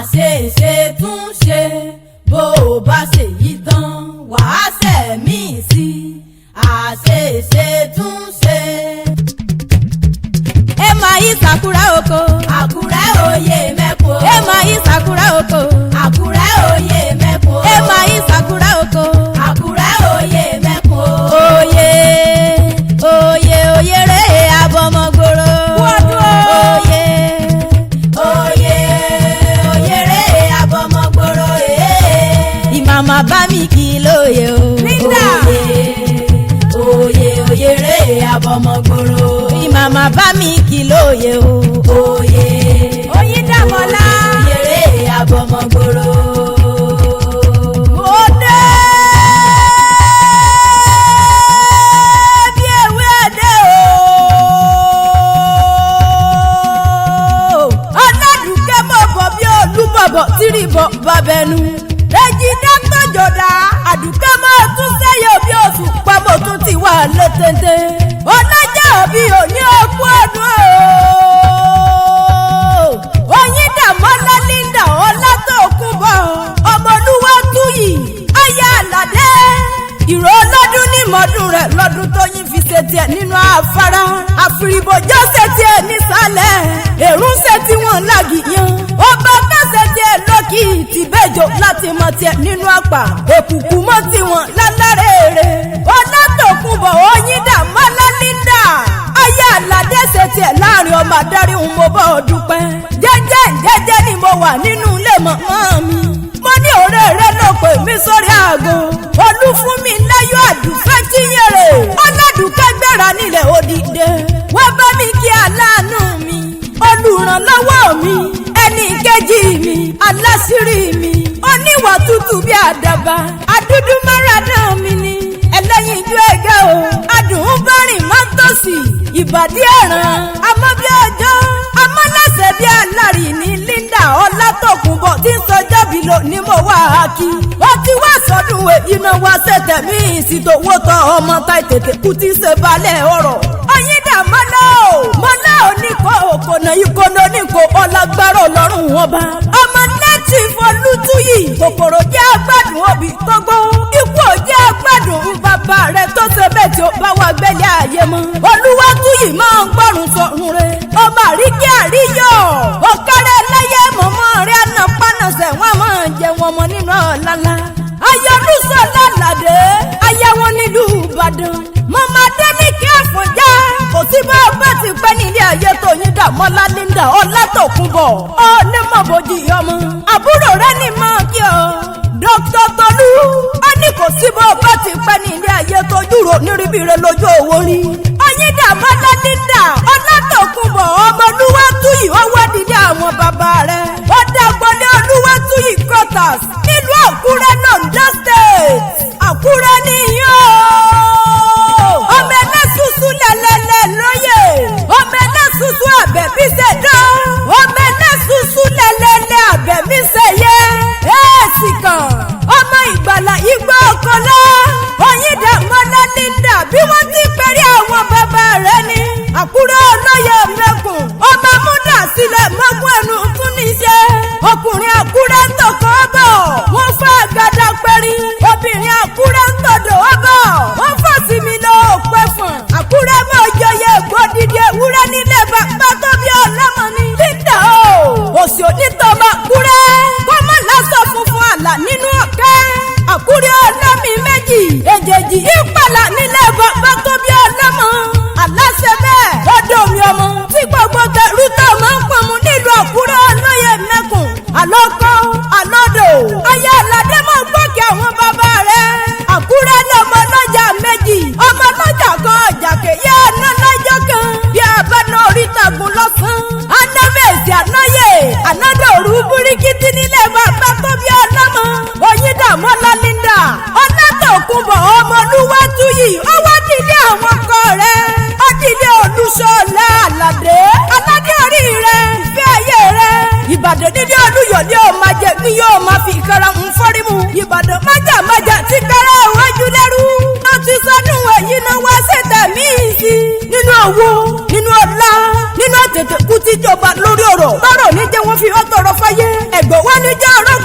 àṣeṣe tún ṣe bó o bá ṣe yí tán wàá ṣẹ̀mí sí àṣeṣe tún ṣe. ẹ máa yí Sakura oko. Àkúrẹ́ òye mẹ́kọ̀ọ́. ẹ máa yí Sakura oko. Àkúrẹ́ òye mẹ́kọ̀ọ́. ẹ máa yí Sakura oko. Àkúrẹ́ òye mẹ́kọ̀ọ́. òye òye òye rẹ̀ abọ́mọgbòrò. wọ́dún òye òye òye rẹ̀ abọ́mọgbòrò. ìmàmà bá mi kì í lóye o. Linda òye òye rẹ̀ abọ́mọgbòrò. ìmàmà bá mi kì í lóye o. òye oyin dàmọ́lá. òye rẹ̀ abọ́mọgbòrò. tìrìbọ̀ bàbẹ̀nu èjì dátọ̀ jọ̀dá àdùkẹ́ máa tún sẹ́yẹ̀ bí oṣù pamọ́ tún ti wà létéńté ọlọ́jà òbí òní òkú ọdún oyin dàmọ́lá Linda Ọlátòkunbọ̀ ọmọlúwa túyì ayé àlàdé ìró ọlọ́dún ní mọ́dún rẹ̀ lọ́dún tóyin fi ṣe tiẹ̀ nínú afárá àfìrìbòjọ́ ṣe tiẹ̀ nísàlẹ̀ èrún ṣe tí wọ́n lágìyàn ọba kẹsẹ̀ tiẹ̀ lókì tìbẹ́jọ láti mọ tiẹ̀ nínú àpà òkùnkùn mọ́ tiwọn lálẹ́rẹ̀ẹ́rẹ́ Ọlátòkunbọ̀ oyin dàmọ́lá Linda ayé àlàdé ṣe tiẹ̀ láàrin ọmọ adarí ń mo bọ́ dúpẹ́ jẹ́jẹ́ ni mo wà nínú ilé màmá mi mo ní ọ̀rẹ́ rẹ ló pè mí sórí aago olúfúnmi láyọ̀ àdùfẹ́ jíyèrè ọlọ́dúnkẹ́ gbéra nílẹ̀ òdìdẹ wọ́n bá mi kí aláàánú mi olùrànlọ́wọ́ mi ẹnì kejì mi aláṣírí mi oníwà tútù bí àdàbà adúdú máradán mi ni ẹlẹ́yinjú ẹ̀gẹ́ o adùn bárìn mọ́tòsí ìbàdí ẹ̀ràn amọ́bí ọjọ́ amọ́lẹ́sẹ̀ bí alárì ní Linda Ọlátòkunbọ̀ tí ń sọjọ́ bí lò ní mo wá a kí wọ́n ti wá sọdún èyí náà wá ṣètẹ̀ mí ìsìtòwò tọ ọmọ ta tètè kú tí ṣe balẹ̀ ọ̀rọ̀ oyin dàmọ́lá o mọ́lá oníkó òkònà ìkònà oníkó ọlágbárò lọ́rùn ọba ọmọ nẹ́tì Olútúyì kòkòrò jẹ́ agbádùn òbí tógbó ikú ò jẹ́ agbádùn bàbá rẹ̀ tó ṣe bẹ́ẹ̀ tí ó bá wà gbẹ́lẹ̀ ayé mọ́ Olúwatúyì máa ń gbọ́rùn sọ̀rùn rẹ̀ ọba àríkí àríyọ̀ ọ̀kárẹ̀ láyé mọ̀mọ́ rẹ̀ àná pánàṣẹ̀ wọ́n máa jẹ wọn mọ́ nínú ọ̀làlá ayọ̀lùsọ̀ lálàdé ayé wọn nílùú Ìbàdàn mọ̀mọ́ adẹ́nìkí àfọ̀njá kò sí bá ọgbẹ́ ti pẹ́ nílé ayé tó yín dàmọ́lá Linda Ọlátòkunbọ̀ onímọ̀bòjì ọmọ àbúrò rẹ̀ ní mọ́ kí ọ Dr. Tolú ó ní kò sí bá ọgbẹ́ ti pẹ́ nílé ayé tó dúró nírìbìrì lójú owó rí oyin dàmọ́lá Linda Ọlátòkunbọ̀ ọmọlúwatúyì ó wá dídí àwọn bàbá rẹ̀ ó dàgbọ́lé Olúwatúyì quarters nílùú Àkúrẹ́ Ondo State Àkúrẹ́ nìyẹn ọmọ ẹlẹ́sùsù lẹ́lẹ́lẹ́ lóye ọmọ ẹlẹ́sùsù àbẹ̀bí ṣẹ̀dán ọmọ ẹlẹ́sùsù lẹ́lẹ́lẹ́ àbẹ̀bí ṣẹ̀yẹ èèsì kan ọmọ ìgbàlà igbó ọkọlá oyin dàmọ́lá Linda bí wọ́n ti pẹ̀rí àwọn bàbá rẹ̀ ní Àkúrẹ́ olóyè mẹ́kùn ọmọ múdà sílẹ̀ mọ́gún ẹnu tún níṣẹ́ ọkùnrin Àkúrẹ́ ń tọkọ bọ̀ wọ́n fẹ́ àgàdà pẹ̀rí obìnrin Àkúrẹ́ ń tọ̀dọ̀ ọbọ̀ wọ́n fọ́ sí mi lọ òpẹ́ fún Àkúrẹ́ mọ́ òjòyè gbòdìdì ewúrẹ́ nílé bàbá tó bí ọlọ́mọ ní Linda o òsì onítọ̀mọ Àkúrẹ́ kọ́mọ lásán funfun àlà nínú ọ̀kẹ́ Àkúrẹ́ ọlọ́mì méjì èjèèjì ìpàlà nílé bàbá tó bí ọlọ́mọ aláṣẹ bẹ́ẹ̀ ọdọ̀ mi ọmọ tí gbogbo tẹ̀rù tó máa ń pọnmu nílùú Àkúrẹ́ olóyè mẹ́kùn àlọ́kọ́ àlọ́dọ̀ ayé aládé máa gbọ́kẹ́ àwọn bàbá rẹ̀ Àkúrẹ́ lọ́mọ lọ́jà méjì ọmọ lọ́jà kan ọ̀jàkè yẹ ẹ̀ná lọ́jọ́ kan bí abẹ́nà orítagun lọ́sàn-án anámẹ́sì ànáyè ànádọ̀rú búríkìtì nílé bàbá tó bí ọlọ́mọ oyin dàmọ́lá Linda Ọlátòkunbọ̀ ọmọlúwatúyì ó wá nílé àwọn ọkọ rẹ̀ ó nílé Olúṣọlá àlàdé aládé orí rẹ̀ ìfẹ́ ayé rẹ̀ Ìbàdàn nílé Olúyọ̀ ní ó máa jẹ ní yóò máa fi ìkara ń fọ́rí mu Ìbàdàn májàmájà tí kára ìwájú lẹ́rú ó ti sọnù èyí náà wá ṣètẹ̀ míì sí nínú owó nínú ọlá nínú àtẹ tètè kú tíjọba lórí ọ̀rọ̀ tọrọ níjẹ́ wọ́n fi ọ́ tọrọ fáyé ẹ̀gbọ́n wá níjẹ́ ọ̀rọ̀